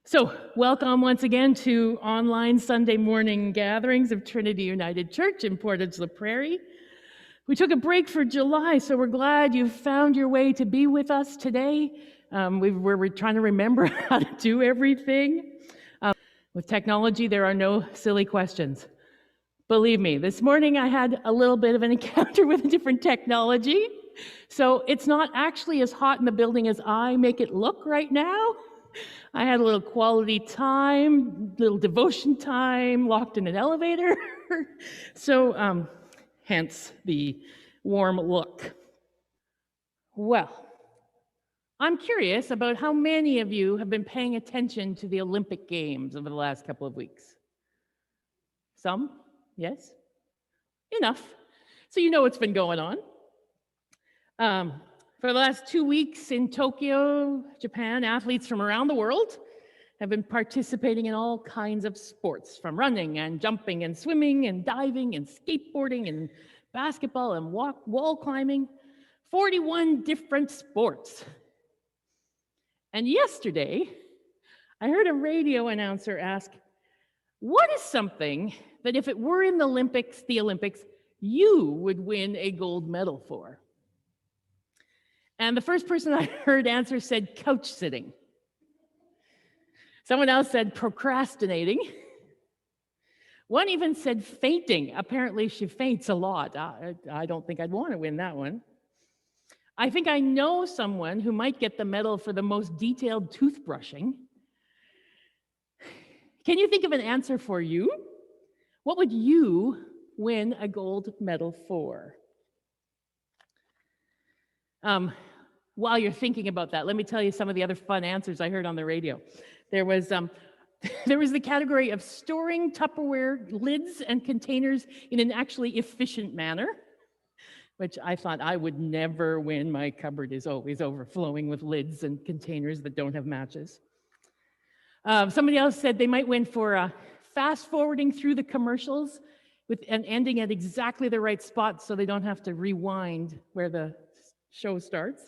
So, welcome once again to online Sunday morning gatherings of Trinity United Church in Portage la Prairie. We took a break for July, so we're glad you found your way to be with us today. We're trying to remember how to do everything. With technology, there are no silly questions. Believe me, this morning I had a little bit of an encounter with a different technology. So it's not actually as hot in the building as I make it look right now. I had a little quality time, little devotion time, locked in an elevator. So, hence the warm look. Well, I'm curious about how many of you have been paying attention to the Olympic Games over the last couple of weeks. Some? Yes? Enough. So you know what's been going on. For the last 2 weeks in Tokyo, Japan, athletes from around the world have been participating in all kinds of sports, from running and jumping and swimming and diving and skateboarding and basketball and wall climbing, 41 different sports. And yesterday, I heard a radio announcer ask, what is something that if it were in the Olympics, you would win a gold medal for? And the first person I heard answer said couch sitting. Someone else said procrastinating. One even said fainting. Apparently she faints a lot. I don't think I'd want to win that one. I think I know someone who might get the medal for the most detailed toothbrushing. Can you think of an answer for you? What would you win a gold medal for? While you're thinking about that, let me tell you some of the other fun answers I heard on the radio. There was the category of storing Tupperware lids and containers in an actually efficient manner, which I thought I would never win. My cupboard is always overflowing with lids and containers that don't have matches. Somebody else said they might win for fast forwarding through the commercials and ending at exactly the right spot so they don't have to rewind where the show starts.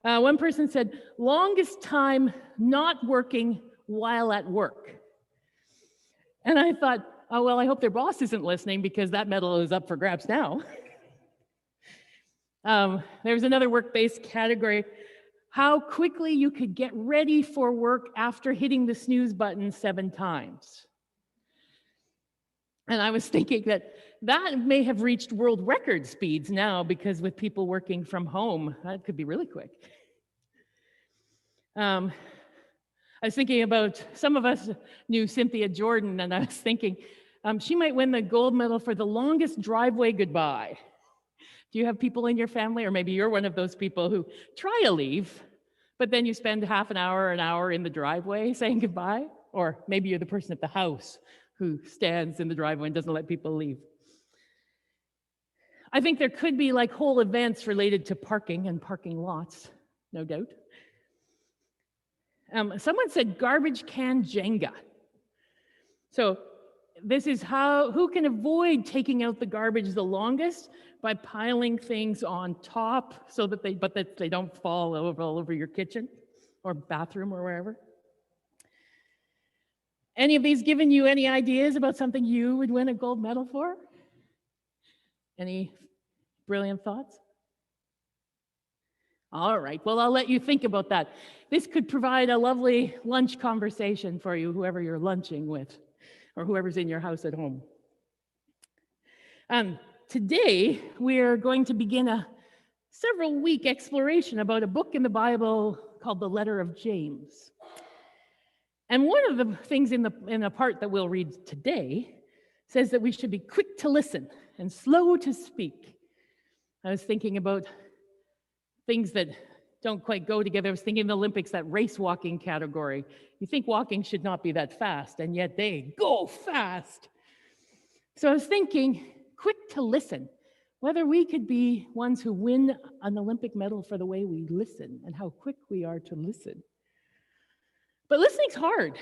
One person said, longest time not working while at work. And I thought, oh, well, I hope their boss isn't listening because that medal is up for grabs now. There's another work-based category, how quickly you could get ready for work after hitting the snooze button 7 times. And I was thinking that may have reached world record speeds now, because with people working from home, that could be really quick. I was thinking about, some of us knew Cynthia Jordan, and I was thinking she might win the gold medal for the longest driveway goodbye. Do you have people in your family, or maybe you're one of those people who try to leave, but then you spend half an hour in the driveway saying goodbye? Or maybe you're the person at the house who stands in the driveway and doesn't let people leave. I think there could be like whole events related to parking and parking lots, no doubt. Someone said garbage can Jenga. So this is who can avoid taking out the garbage the longest by piling things on top so that they don't fall all over your kitchen or bathroom or wherever. Any of these given you any ideas about something you would win a gold medal for? Any brilliant thoughts? All right, well, I'll let you think about that. This could provide a lovely lunch conversation for you, whoever you're lunching with, or whoever's in your house at home. Today, we're going to begin a several-week exploration about a book in the Bible called the Letter of James. And one of the things in the part that we'll read today says that we should be quick to listen and slow to speak. I was thinking about things that don't quite go together. I was thinking of the Olympics, that race walking category. You think walking should not be that fast, and yet they go fast. So I was thinking, quick to listen, whether we could be ones who win an Olympic medal for the way we listen and how quick we are to listen. But listening's hard.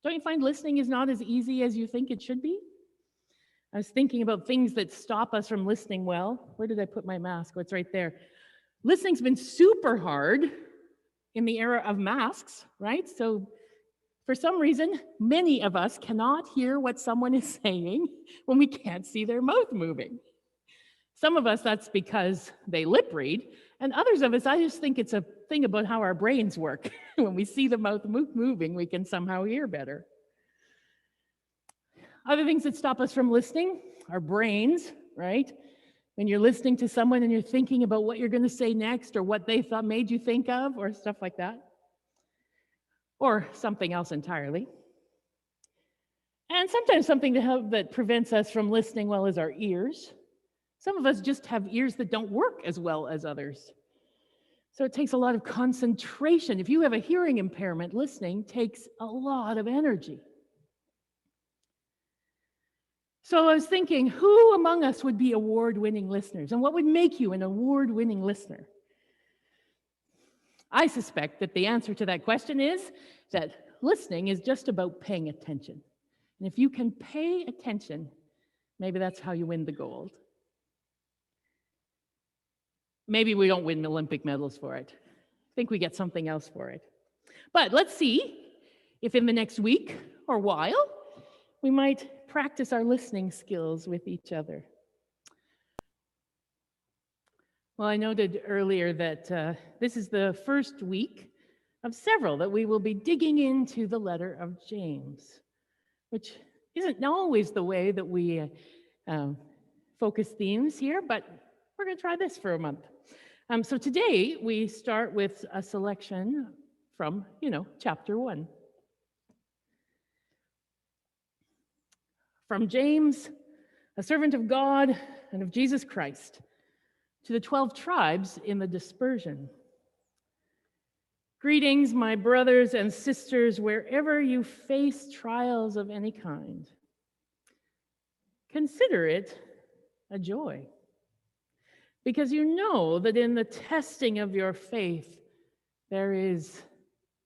Don't you find listening is not as easy as you think it should be? I was thinking about things that stop us from listening well. Where did I put my mask? Oh, it's right there. Listening's been super hard in the era of masks, right? So for some reason, many of us cannot hear what someone is saying when we can't see their mouth moving. Some of us, that's because they lip read, and others of us, I just think it's a thing about how our brains work. When we see the mouth moving, we can somehow hear better. Other things that stop us from listening, our brains, right? When you're listening to someone and you're thinking about what you're going to say next or what they thought made you think of or stuff like that, or something else entirely. And sometimes something to help that prevents us from listening well is our ears. Some of us just have ears that don't work as well as others. So it takes a lot of concentration. If you have a hearing impairment, listening takes a lot of energy. So I was thinking, who among us would be award-winning listeners? And what would make you an award-winning listener? I suspect that the answer to that question is that listening is just about paying attention. And if you can pay attention, maybe that's how you win the gold. Maybe we don't win Olympic medals for it. I think we get something else for it. But let's see if in the next week or while, we might practice our listening skills with each other. Well, I noted earlier that this is the first week of several that we will be digging into the letter of James, which isn't always the way that we focus themes here, but we're going to try this for a month. So today we start with a selection from, chapter 1. From James, a servant of God and of Jesus Christ, to the 12 tribes in the dispersion. Greetings, my brothers and sisters, wherever you face trials of any kind. Consider it a joy, because you know that in the testing of your faith, there is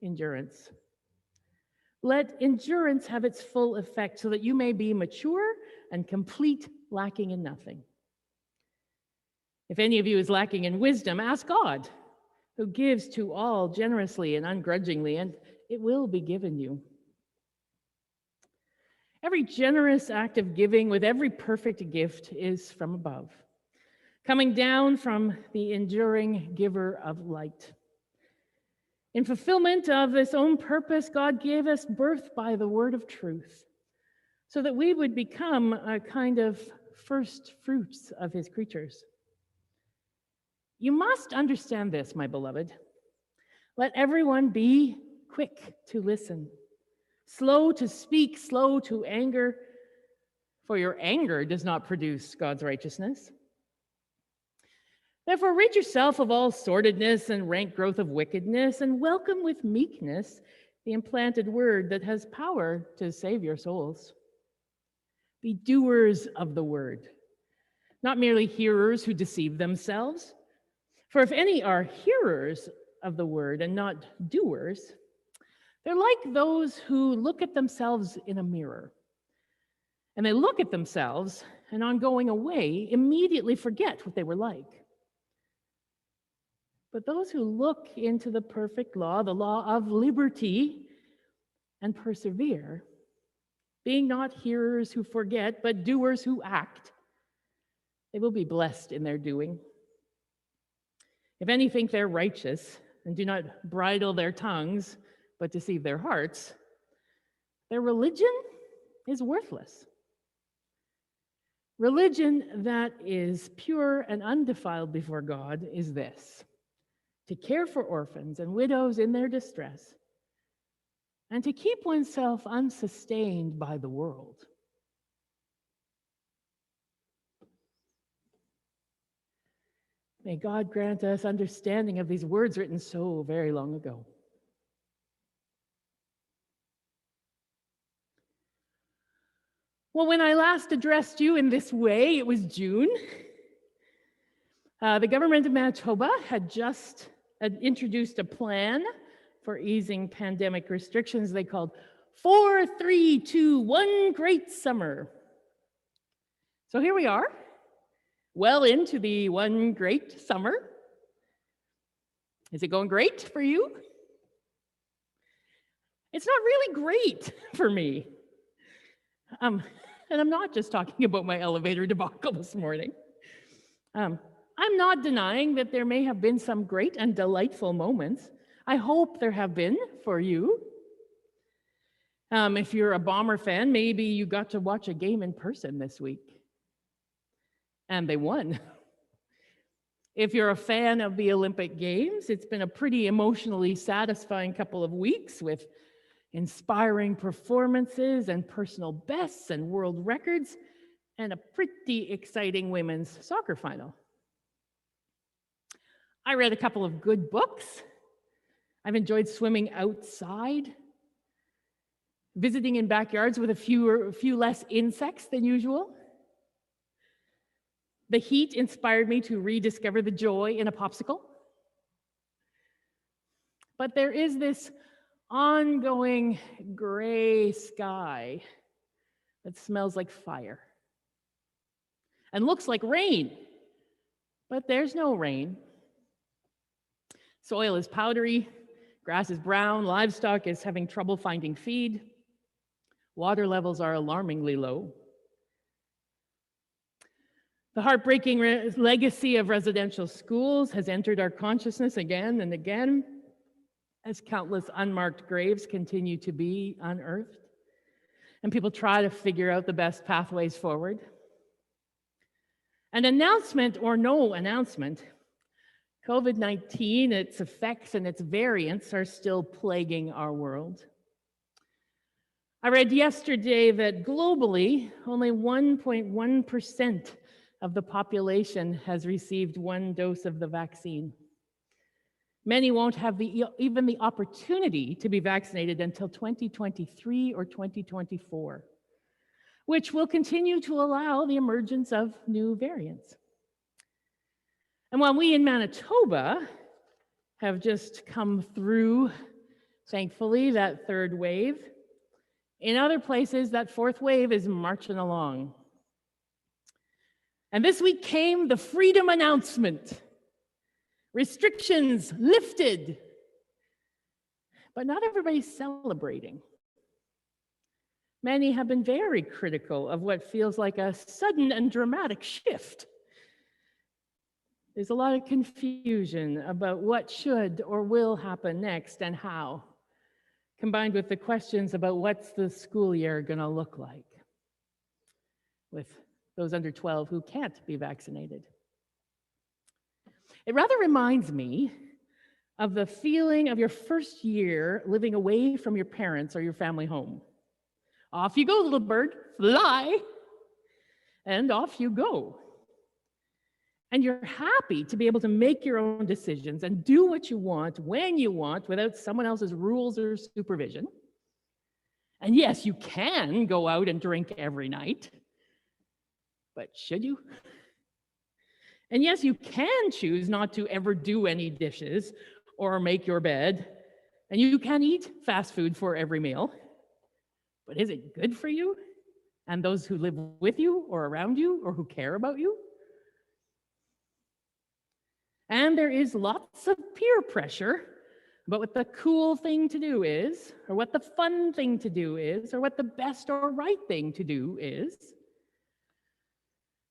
endurance. Let endurance have its full effect so that you may be mature and complete, lacking in nothing. If any of you is lacking in wisdom, ask God, who gives to all generously and ungrudgingly, and it will be given you. Every generous act of giving with every perfect gift is from above, coming down from the enduring giver of light. In fulfillment of his own purpose, God gave us birth by the word of truth, so that we would become a kind of first fruits of his creatures. You must understand this, my beloved. Let everyone be quick to listen, slow to speak, slow to anger, for your anger does not produce God's righteousness. Therefore, rid yourself of all sordidness and rank growth of wickedness, and welcome with meekness the implanted word that has power to save your souls. Be doers of the word, not merely hearers who deceive themselves. For if any are hearers of the word and not doers, they're like those who look at themselves in a mirror. And they look at themselves, and on going away, immediately forget what they were like. But those who look into the perfect law, the law of liberty, and persevere, being not hearers who forget, but doers who act, they will be blessed in their doing. If any think they're righteous and do not bridle their tongues, but deceive their hearts, their religion is worthless. Religion that is pure and undefiled before God is this: to care for orphans and widows in their distress, and to keep oneself unsustained by the world. May God grant us understanding of these words written so very long ago. Well, when I last addressed you in this way, it was June. The government of Manitoba had just introduced a plan for easing pandemic restrictions they called 4, 3, 2, 1 Great Summer. So here we are, well into the one great summer. Is it going great for you? It's not really great for me. And I'm not just talking about my elevator debacle this morning. I'm not denying that there may have been some great and delightful moments. I hope there have been for you. If you're a Bomber fan, maybe you got to watch a game in person this week. And they won. If you're a fan of the Olympic Games, it's been a pretty emotionally satisfying couple of weeks with inspiring performances and personal bests and world records, and a pretty exciting women's soccer final. I read a couple of good books. I've enjoyed swimming outside, visiting in backyards with a few less insects than usual. The heat inspired me to rediscover the joy in a popsicle. But there is this ongoing gray sky that smells like fire and looks like rain, but there's no rain. Soil is powdery, grass is brown, livestock is having trouble finding feed, water levels are alarmingly low. The heartbreaking legacy of residential schools has entered our consciousness again and again as countless unmarked graves continue to be unearthed and people try to figure out the best pathways forward. An announcement or no announcement, COVID-19, its effects and its variants are still plaguing our world. I read yesterday that globally, only 1.1% of the population has received one dose of the vaccine. Many won't have even the opportunity to be vaccinated until 2023 or 2024, which will continue to allow the emergence of new variants. And while we in Manitoba have just come through, thankfully, that third wave, in other places, that fourth wave is marching along. And this week came the freedom announcement. Restrictions lifted. But not everybody's celebrating. Many have been very critical of what feels like a sudden and dramatic shift. There's a lot of confusion about what should or will happen next and how, combined with the questions about what's the school year going to look like with those under 12 who can't be vaccinated. It rather reminds me of the feeling of your first year living away from your parents or your family home. Off you go, little bird, fly, and off you go. And you're happy to be able to make your own decisions and do what you want when you want without someone else's rules or supervision. And yes, you can go out and drink every night, but should you? And yes, you can choose not to ever do any dishes or make your bed, and you can eat fast food for every meal. But is it good for you and those who live with you or around you or who care about you? And there is lots of peer pressure about what the cool thing to do is, or what the fun thing to do is, or what the best or right thing to do is.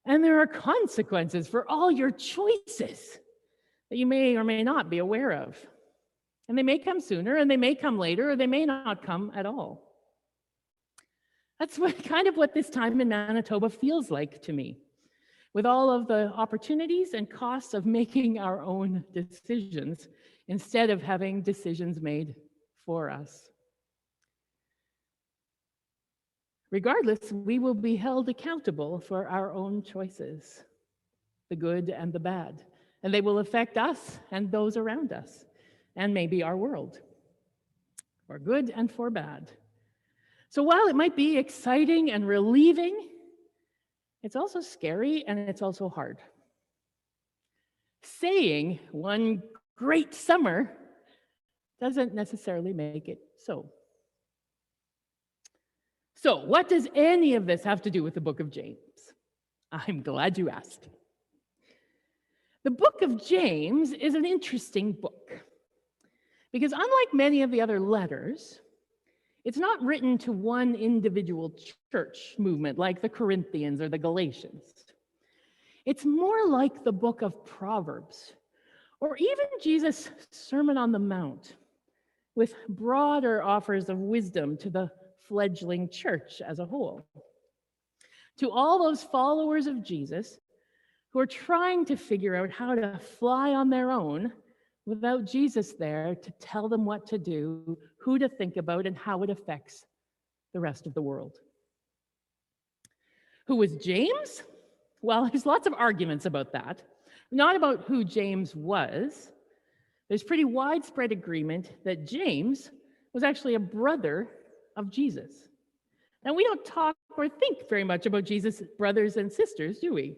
And there are consequences for all your choices that you may or may not be aware of. And they may come sooner, and they may come later, or they may not come at all. That's kind of what this time in Manitoba feels like to me, with all of the opportunities and costs of making our own decisions instead of having decisions made for us. Regardless, we will be held accountable for our own choices, the good and the bad, and they will affect us and those around us, and maybe our world, for good and for bad. So while it might be exciting and relieving, it's also scary and it's also hard. Saying one great summer doesn't necessarily make it so. So what does any of this have to do with the book of James? I'm glad you asked. The book of James is an interesting book because unlike many of the other letters, It's not written to one individual church movement like the Corinthians or the Galatians. It's more like the book of Proverbs, or even Jesus' Sermon on the Mount, with broader offers of wisdom to the fledgling church as a whole. To all those followers of Jesus who are trying to figure out how to fly on their own without Jesus there to tell them what to do, who to think about, and how it affects the rest of the world. Who was James? Well, there's lots of arguments about that. Not about who James was. There's pretty widespread agreement that James was actually a brother of Jesus. Now, we don't talk or think very much about Jesus' brothers and sisters, do we?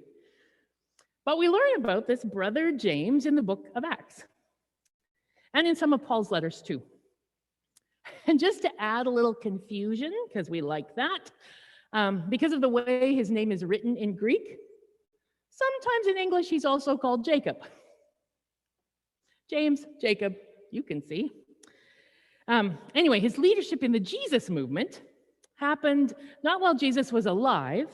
But we learn about this brother James in the book of Acts, and in some of Paul's letters too. And just to add a little confusion, because we like that, because of the way his name is written in Greek, sometimes in English he's also called Jacob. James, Jacob, you can see. Anyway, his leadership in the Jesus movement happened not while Jesus was alive,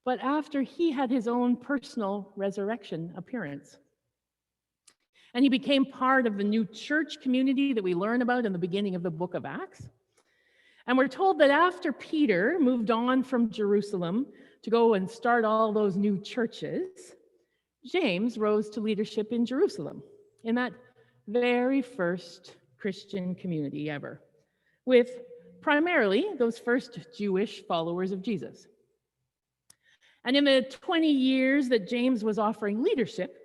but after he had his own personal resurrection appearance. And he became part of the new church community that we learn about in the beginning of the book of Acts. And we're told that after Peter moved on from Jerusalem to go and start all those new churches, James rose to leadership in Jerusalem, in that very first Christian community ever, with primarily those first Jewish followers of Jesus. And in the 20 years that James was offering leadership,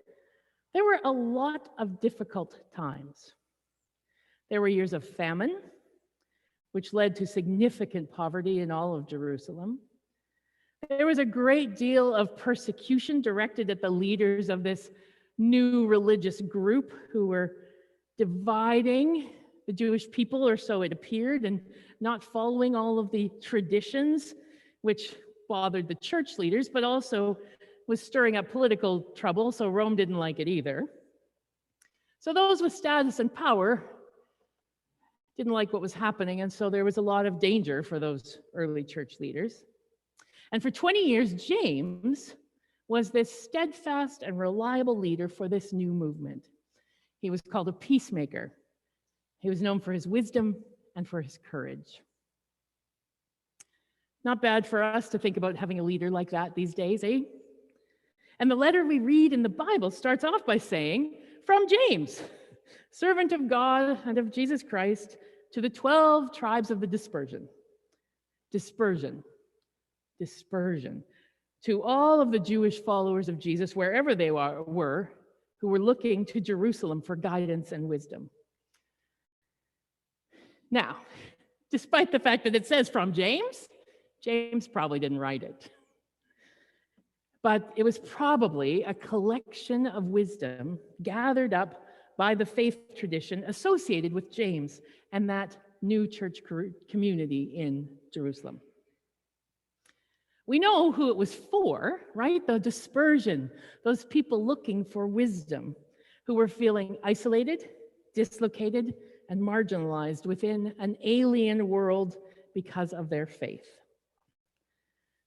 there were a lot of difficult times. There were years of famine, which led to significant poverty in all of Jerusalem. There was a great deal of persecution directed at the leaders of this new religious group who were dividing the Jewish people, or so it appeared, and not following all of the traditions which bothered the church leaders, but also was stirring up political trouble, so Rome didn't like it either. So those with status and power didn't like what was happening, and so there was a lot of danger for those early church leaders. And for 20 years, James was this steadfast and reliable leader for this new movement. He was called a peacemaker. He was known for his wisdom and for his courage. Not bad for us to think about having a leader like that these days, eh? And the letter we read in the Bible starts off by saying, from James, servant of God and of Jesus Christ, to the 12 tribes of the dispersion. Dispersion. To all of the Jewish followers of Jesus, wherever they were, who were looking to Jerusalem for guidance and wisdom. Now, despite the fact that it says from James, James probably didn't write it. But it was probably a collection of wisdom gathered up by the faith tradition associated with James and that new church community in Jerusalem. We know who it was for, right? The dispersion, those people looking for wisdom, who were feeling isolated, dislocated, and marginalized within an alien world because of their faith,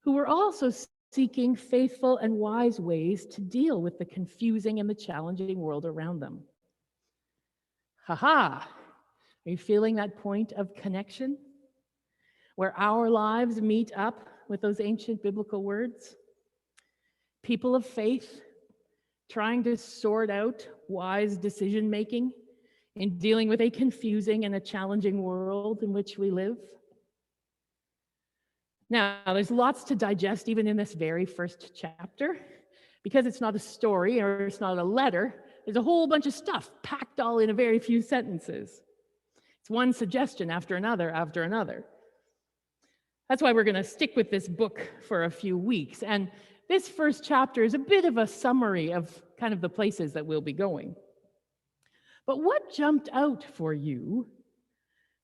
who were also seeking faithful and wise ways to deal with the confusing and the challenging world around them. Are you feeling that point of connection? Where our lives meet up with those ancient biblical words? People of faith trying to sort out wise decision-making in dealing with a confusing and a challenging world in which we live. Now, there's lots to digest even in this very first chapter. Because it's not a story or it's not a letter, there's a whole bunch of stuff packed all in a very few sentences. It's one suggestion after another after another. That's why we're going to stick with this book for a few weeks. And this first chapter is a bit of a summary of kind of the places that we'll be going. But what jumped out for you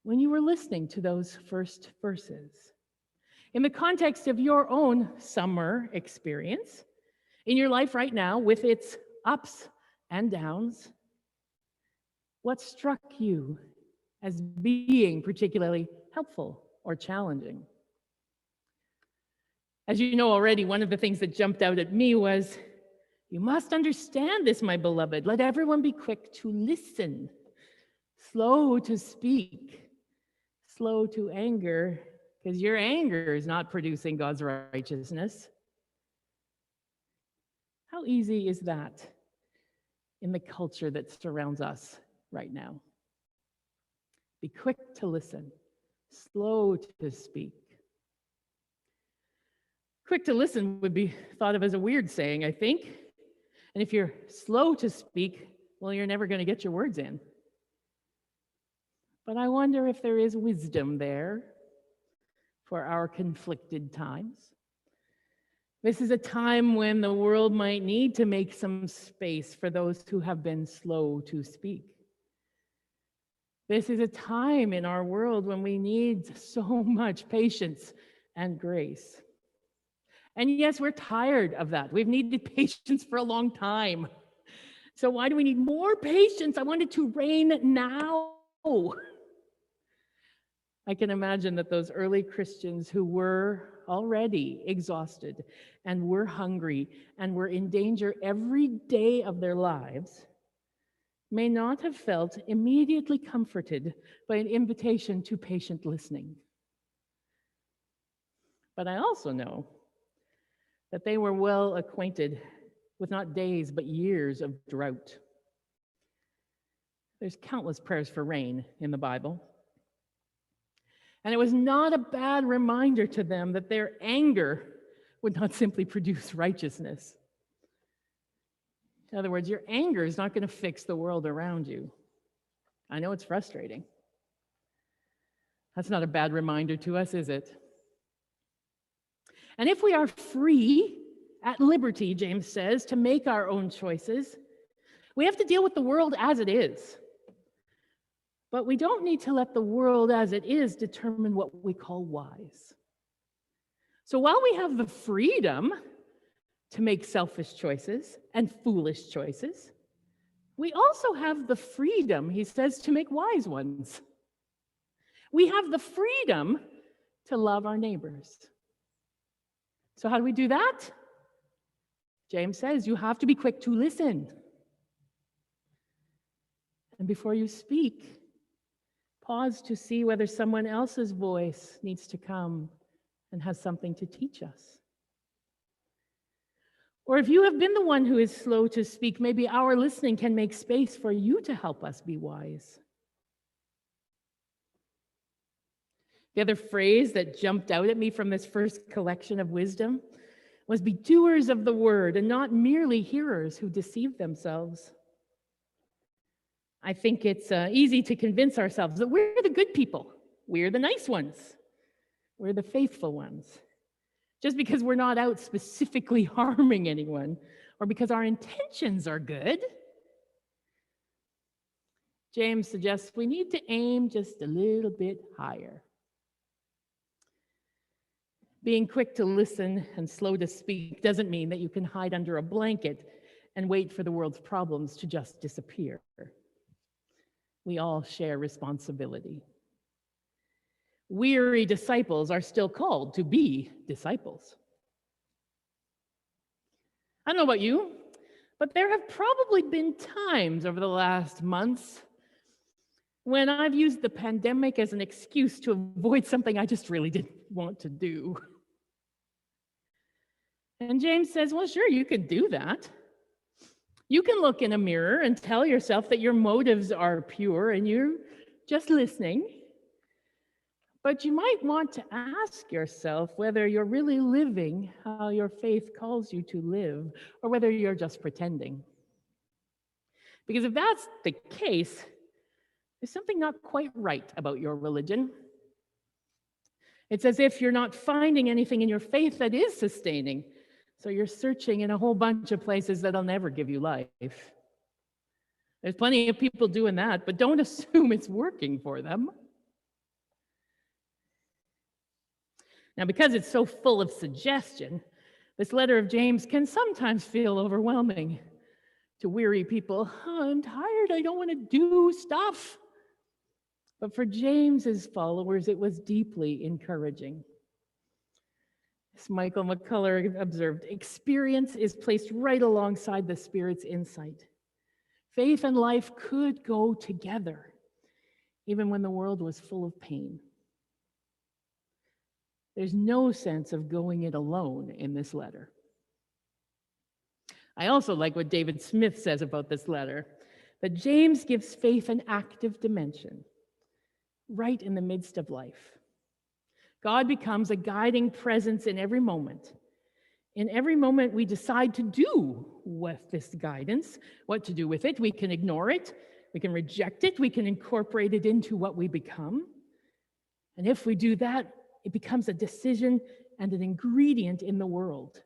when you were listening to those first verses? In the context of your own summer experience, in your life right now, with its ups and downs, what struck you as being particularly helpful or challenging. As you know already, one of the things that jumped out at me was, "You must understand this, my beloved. Let everyone be quick to listen, slow to speak, slow to anger, because your anger is not producing God's righteousness." How easy is that in the culture that surrounds us right now? Be quick to listen, slow to speak. Quick to listen would be thought of as a weird saying, I think. And if you're slow to speak, well, you're never going to get your words in. But I wonder if there is wisdom there for our conflicted times. This is a time when the world might need to make some space for those who have been slow to speak. This is a time in our world when we need so much patience and grace. And yes, we're tired of that. We've needed patience for a long time. So why do we need more patience? I want it to rain now. I can imagine that those early Christians who were already exhausted and were hungry and were in danger every day of their lives may not have felt immediately comforted by an invitation to patient listening. But I also know that they were well acquainted with not days, but years of drought. There's countless prayers for rain in the Bible. And it was not a bad reminder to them that their anger would not simply produce righteousness. In other words, your anger is not going to fix the world around you. I know it's frustrating. That's not a bad reminder to us, is it? And if we are free, at liberty, James says, to make our own choices, we have to deal with the world as it is. But we don't need to let the world as it is determine what we call wise. So while we have the freedom to make selfish choices and foolish choices, we also have the freedom, he says, to make wise ones. We have the freedom to love our neighbors. So how do we do that? James says you have to be quick to listen. And before you speak, pause to see whether someone else's voice needs to come and has something to teach us. Or if you have been the one who is slow to speak, maybe our listening can make space for you to help us be wise. The other phrase that jumped out at me from this first collection of wisdom was be doers of the word and not merely hearers who deceive themselves. I think it's easy to convince ourselves that we're the good people, we're the nice ones, we're the faithful ones, just because we're not out specifically harming anyone or because our intentions are good. James suggests we need to aim just a little bit higher. Being quick to listen and slow to speak doesn't mean that you can hide under a blanket and wait for the world's problems to just disappear. We all share responsibility. Weary disciples are still called to be disciples. I don't know about you, but there have probably been times over the last months when I've used the pandemic as an excuse to avoid something I just really didn't want to do. And James says, well, sure, you can do that. You can look in a mirror and tell yourself that your motives are pure and you're just listening. But you might want to ask yourself whether you're really living how your faith calls you to live, or whether you're just pretending. Because if that's the case, there's something not quite right about your religion. It's as if you're not finding anything in your faith that is sustaining. So you're searching in a whole bunch of places that'll never give you life. There's plenty of people doing that, but don't assume it's working for them. Now, because it's so full of suggestion, this letter of James can sometimes feel overwhelming to weary people. Oh, I'm tired, I don't want to do stuff. But for James's followers, it was deeply encouraging. As Michael McCullough observed, experience is placed right alongside the Spirit's insight. Faith and life could go together, even when the world was full of pain. There's no sense of going it alone in this letter. I also like what David Smith says about this letter, that James gives faith an active dimension, right in the midst of life. God becomes a guiding presence in every moment. In every moment, we decide to do with this guidance, what to do with it. We can ignore it, we can reject it, we can incorporate it into what we become. And if we do that, it becomes a decision and an ingredient in the world,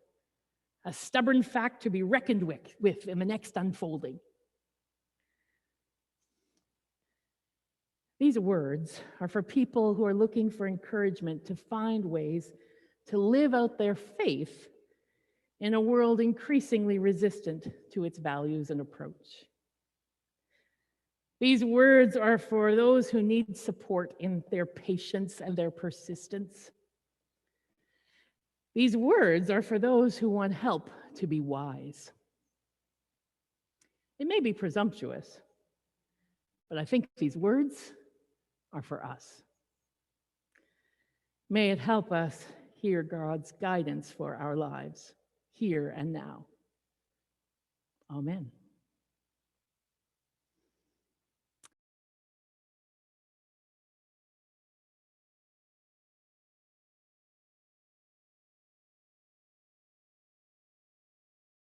a stubborn fact to be reckoned with in the next unfolding. These words are for people who are looking for encouragement to find ways to live out their faith in a world increasingly resistant to its values and approach. These words are for those who need support in their patience and their persistence. These words are for those who want help to be wise. It may be presumptuous, but I think these words are for us. May it help us hear God's guidance for our lives, here and now. Amen.